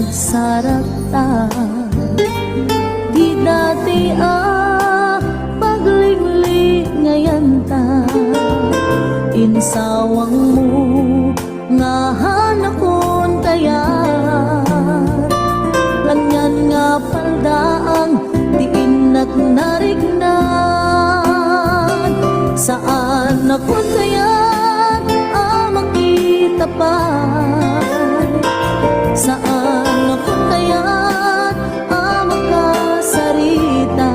nagsarakta. Di dati paglingli ngayon ta, insawang mo nga hanakon kaya. Lanyan nga paldaang diin narignan, saan ako kaya makita pa. Saan ako kaya makasarita,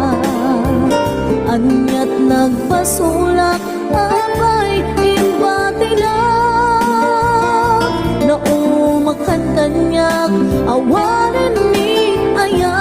anyat nagpasulak apay imbati lang. Naumakan kanyak awanan ni ayan.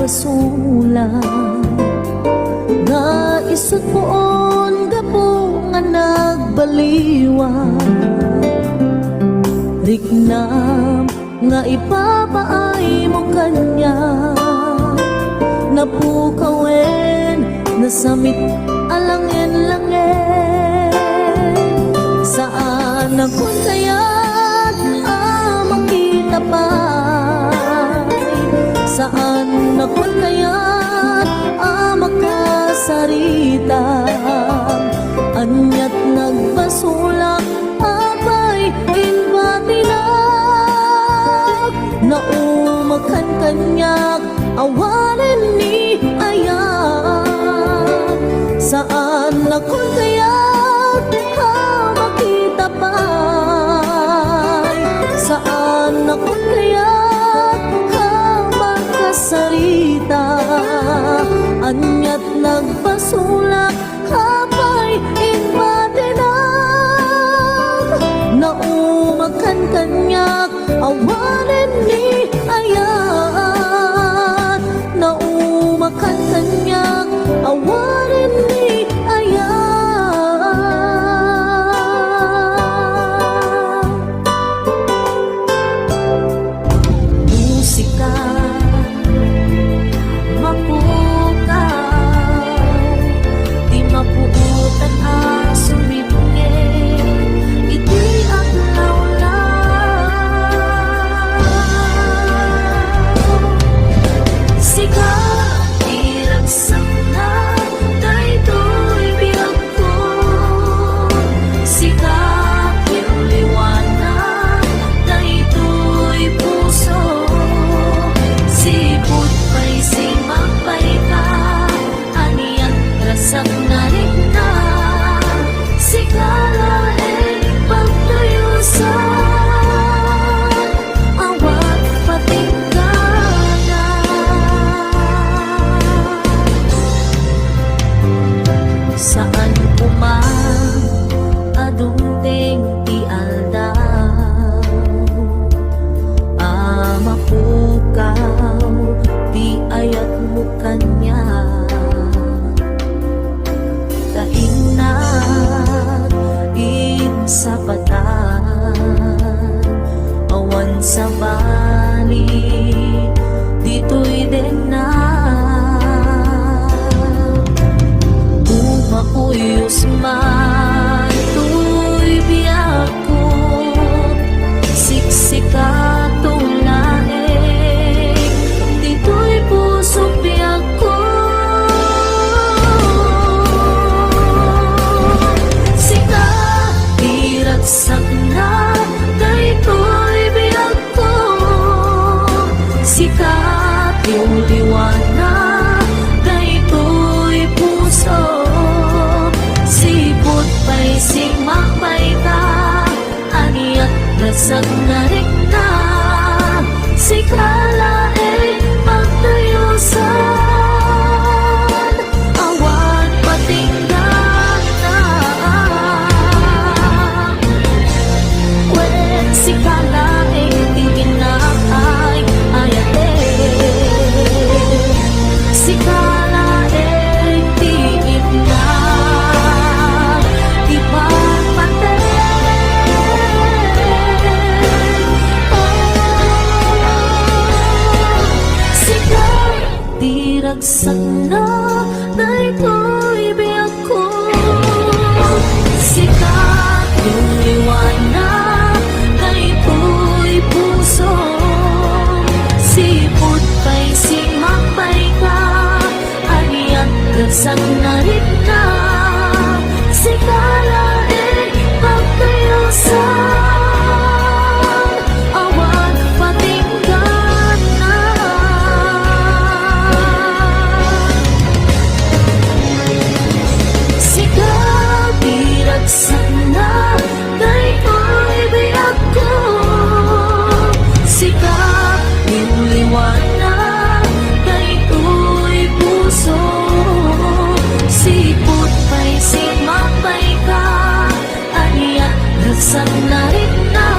Basulang nga isot poon gapo nga nagbaliwan, riknam nga ipapaay mo kanya. Napukawen nasamit alangin-langin, saan ako kaya't makita pa. Saan ako kaya't makasarita, anyat nagpasulak apay inbati lang. Naumakan kanyak awanan ni ayan, saan ako kaya't makita pa. Saan ako kaya't sarita, anyat nagpasulak apay inbati lang. Naumakan kanyak awanan ni ayan, naumakan kanyak awanan ni ayan. Sa patan, awan sa bali, dito'y din na umakuyos man, to'y biyak ko, siksika tulae, dito'y puso biyak ko. Sakna daytoy biyak ko, sikat yung liwanag daytoy puso. Sipot pa'y sigmakbay ka, aniyak lasag na rikna, sikala pagtayusan, awan patinggan na. Sikala biragsak na daytoy biyak ko. Sikat yung liwanag daytoy puso, sipot pa'y simakbay ka, ariyak biragsak na rin na. Sikala pagkayusan, awan patinggan na. Sikat biragsak na daytoy biyak ko. Sikat yung liwanag daytoy puso, sipot pa'y simakbay ka, ariyak biragsak na rin na.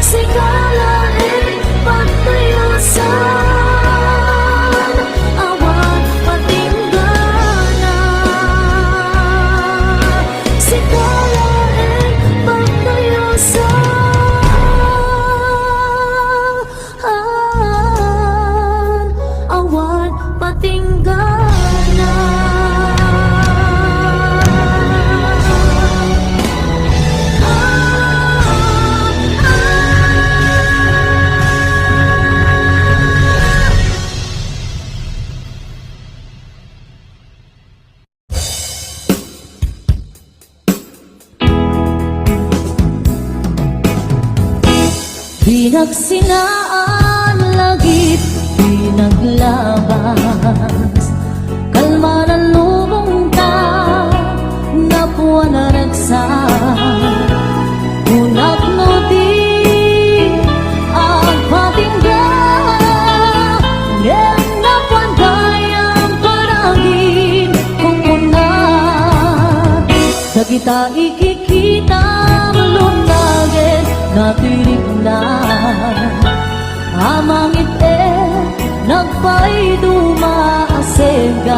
Sigala pagkayusan, awan patinggan na. Sigala pagkayusan, awan patinggan na. Pinagsinaan lagit, pinaglabas, kalma na lubong ka, napuan na nagsan. Unak no di ang patinggan, ngem napuan kayang panagin kung unat. Dagita ikikita malunagin natirik na, amang ite nagpay dumaasegan.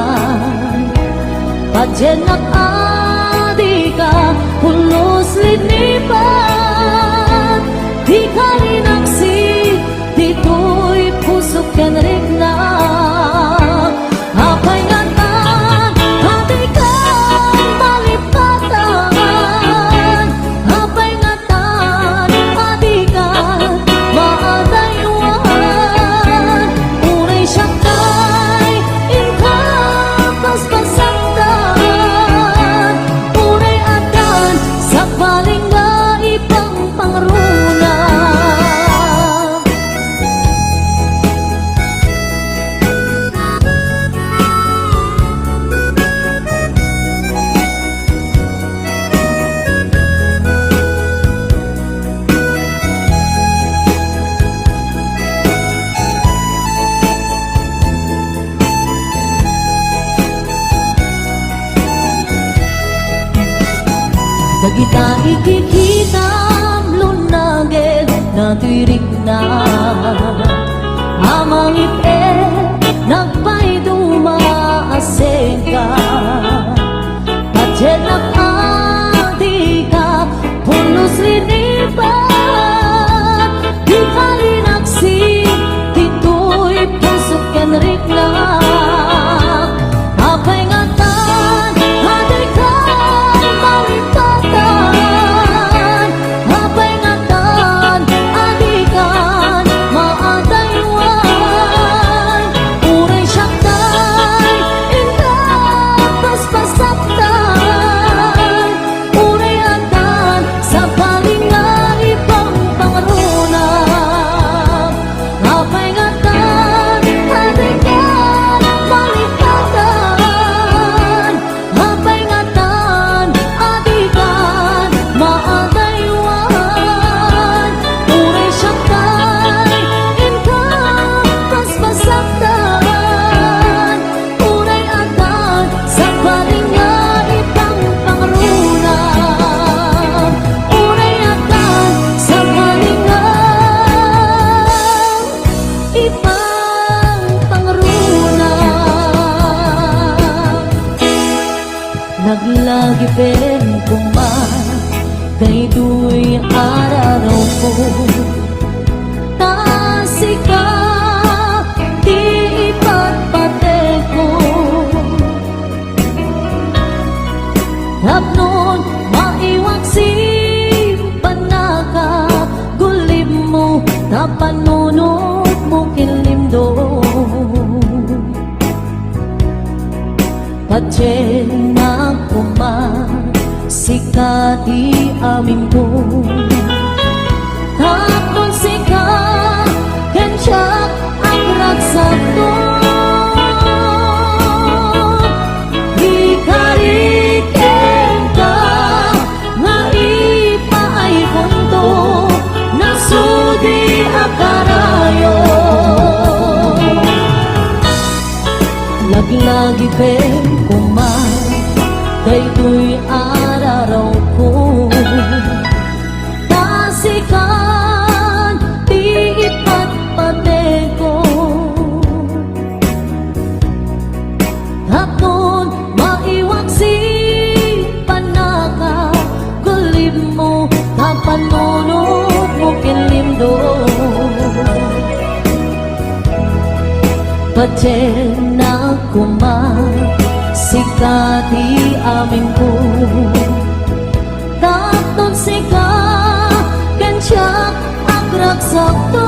Padyanak adi ka pulos linipan, di ka rinaksi dito'y pusok kan rin na. Apay ngatan adi ka malipatan, apay ngatan adi ka maadayuan. Unay siyakay ingkapas pasaktan, unay adan sa baling nga ipang pangruna. Dagita ikikita lunagin natirik na, amang ipe nagpay dumaasega. Padyanak adi ka pulos linipan, di ka rinaksi dito'y pusok kan rin na. Apay ngatan adi ka malipatan, apay ngatan adi ka maadayuan. Unay siyakay ingkapas pasaktan, unay adan sa baling nga ipang pangruna. Apay ngatan adi ka malipatan, apay ngatan adi ka maadayuan. Unay siyakay ingkapas pasaktan, unay adan sa baling nga ipang pangruna. Unay adan sa baling nga ipang pangruna. Naglagi pen kuman kay duy araraw ko, tasika di ipatpate panunod mo kinlimdo. Patyen na sikati amin ko. Tapon sikat kensiak ang ragsak ko. Di kariken ka nga ipaay punto nasudi akarayo. Lagi-lagi pen kumay daytoy araraw ko. Tasikan di ipatpate ko. Hapon maiwag si panaka kulib mo kapanunod mo kinlimdo. Patyen na sikati amin ko. Tapon sikat kensiak ang ragsak ko.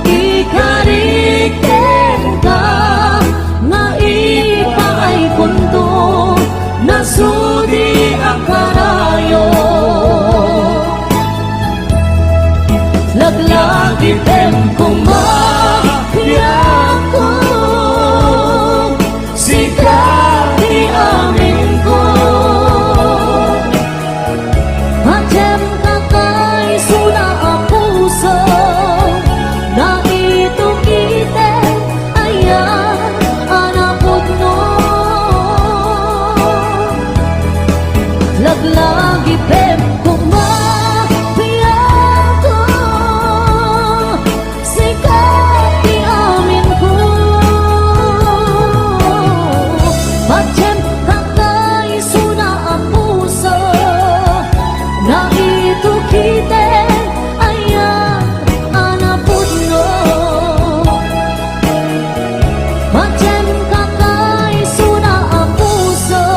Ikariken ka nga ipaay punto nasudi akarayo. Laglagi pem kumakiyak ko. Sikati amin ko. Macem kakay suna ang puso na ito kite ayan anapod no. Laglagi pem kumakiyak ko. Sikati amin ko. Macem kakay suna ang puso na ito kite ayan anapod no. Macem kakay suna ang puso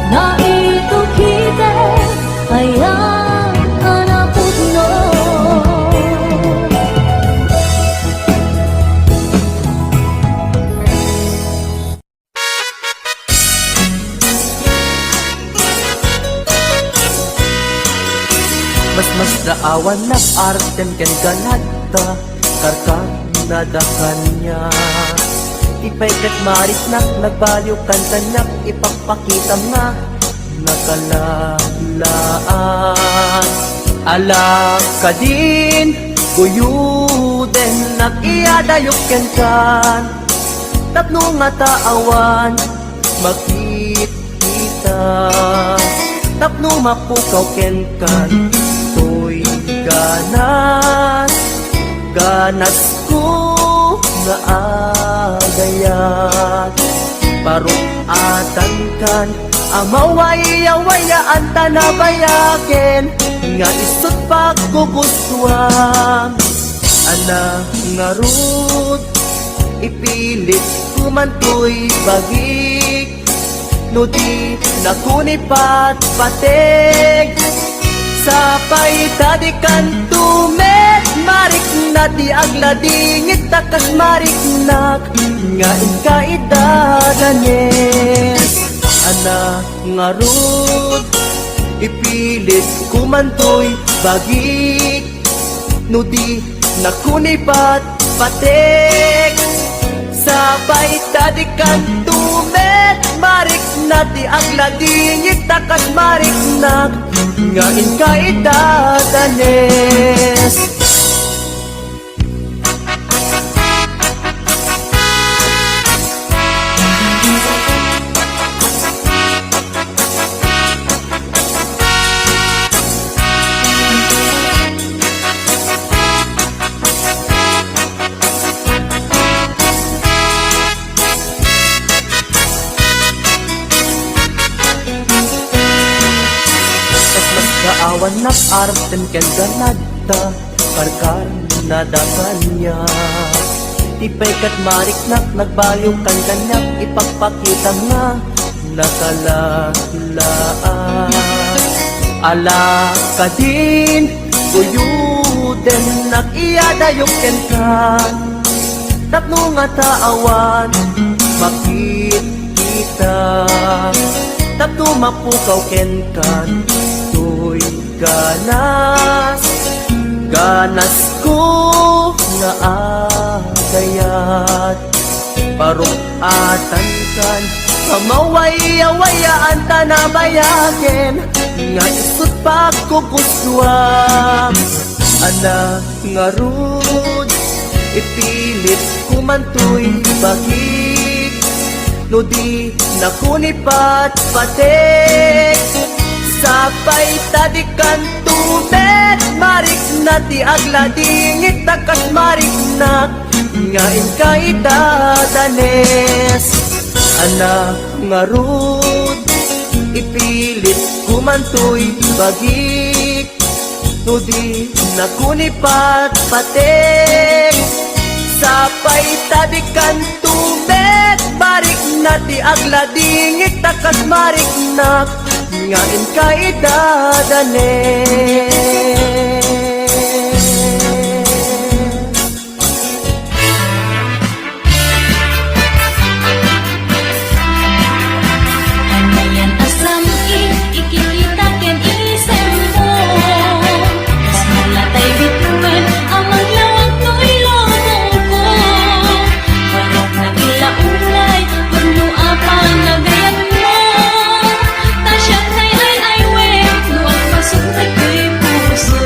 na ito kite ayan anapod no. Mas daawan na arten ken ganata karkan nadakan niya. Ipaykat marit nak nagbaliw kanta nak ipagpakita nga nakalalaan. Ala ka din guyuden nak iadayok ken kan tapno nga taawan makita tapno mapukaw ken kan toy ganas ko nga agayat parok atan kan amaway-awayaan tanabayaken nga isot pagkukuswang ana nga rut ipilit kumantoy bagik no di nakunipat patek sa paitadikan tumet marik na di agladingit takas marik nak nga inkaidadanes ana nga rut ipilit kumantoy bagik no di nakunipat patek sa paitadikan tumet marik na di agladingit takas marik nak nga inkaidadanes. Awan nak arten ken ganada karkar nadakan niya. Tipaykat marik nak nagbaliw kan kanyak ipagpakita nga nakalalaan. Ala ka din nadayok ken kan tapno nga taawan makit kita tapno mapukaw ken kan tuy ganas ganas ko nga agayat parukatan kan kamaway-awayaan ta na bayagen nga isut pagkukuswam anak nga rud ipilit kumantoy bahig no di nakunipat patek sapay tadikan tubet marik na ti agladingit takas marik na ngain kay dadanes anak nga rud ipilit kumantoy bagik no di nakunipat patek sapay tadikan tubet marik na ti agladingit takas marik na ngain kay dadanes Anayan asam ikikita ken isem mo Mas malatay bituin amang lawag to'y lobong ko Parok na gilaulay perlu apa nagayat mo Tasyak na ay we luwag pasok na ko'y puso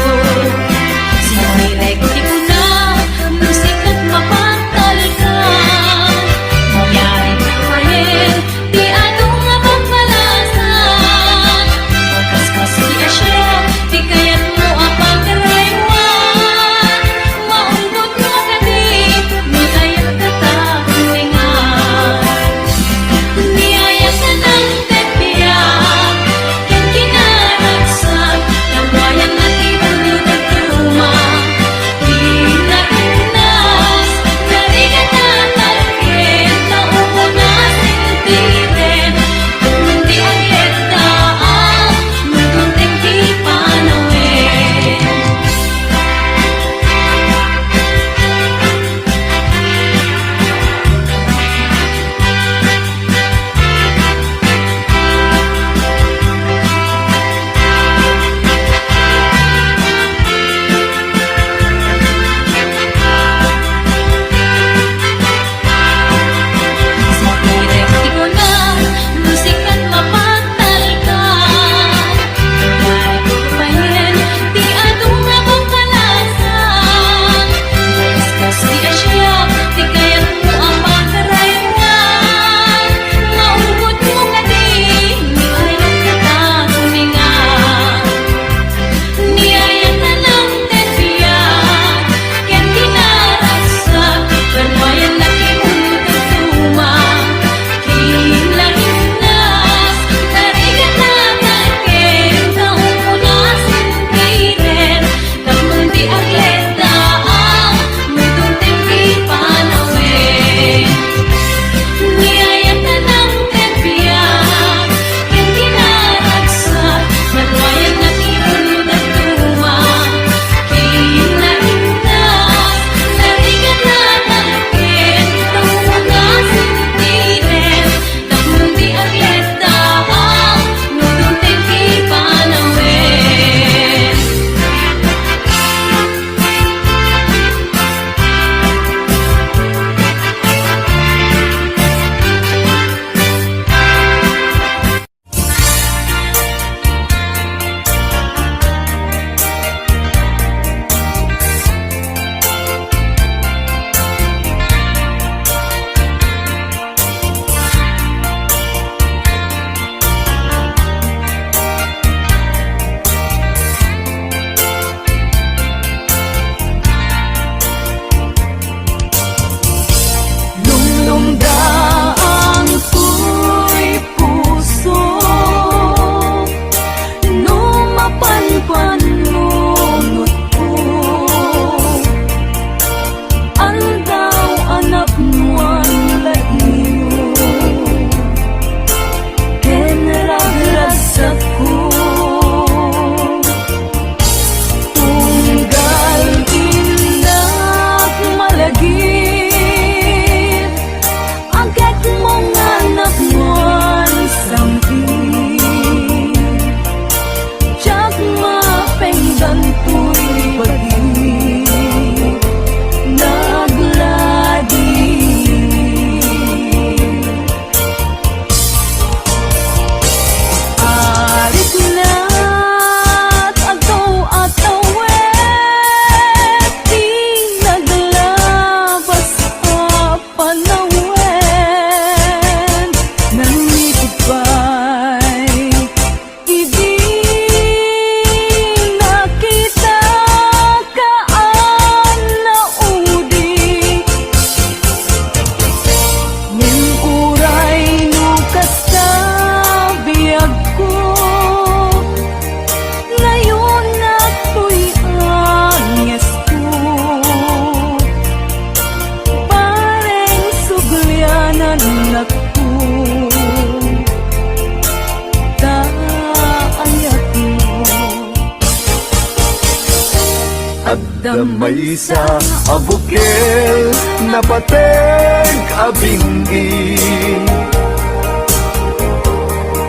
at damay sa abukel na pateg abingin.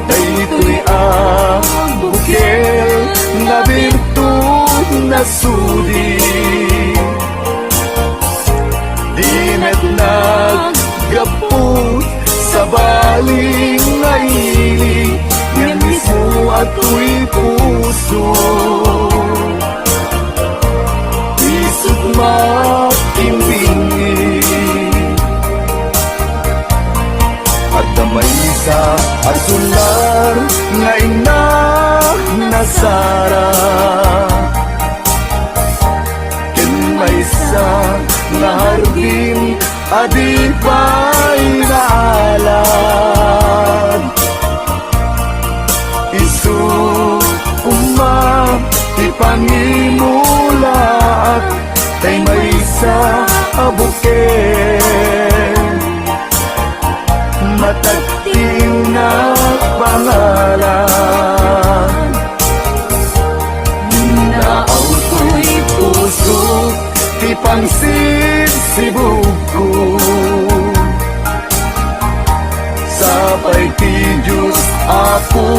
Daytoy abukel na birtud na sudi, dinet naggapot sa baling na ili, nga mismo ato'y puso. Isip makimbingi at damay sa asular nga ina nasara, ken may sa naharbin adi pa'y naalad. Isu umam ipanimulaat kay may sa abuken, matagting na pangalan. Naaw ko'y puso ti pangsisibog ko, sapay ti Diyos ako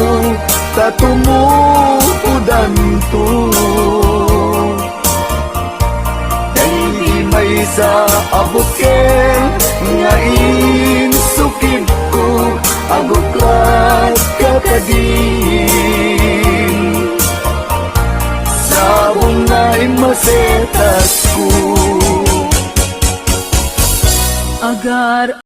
tatumukudan to. Dahil may sa abuken nga insukid ko, aguklat kakadin. Sabong na'y masetas ko. Agar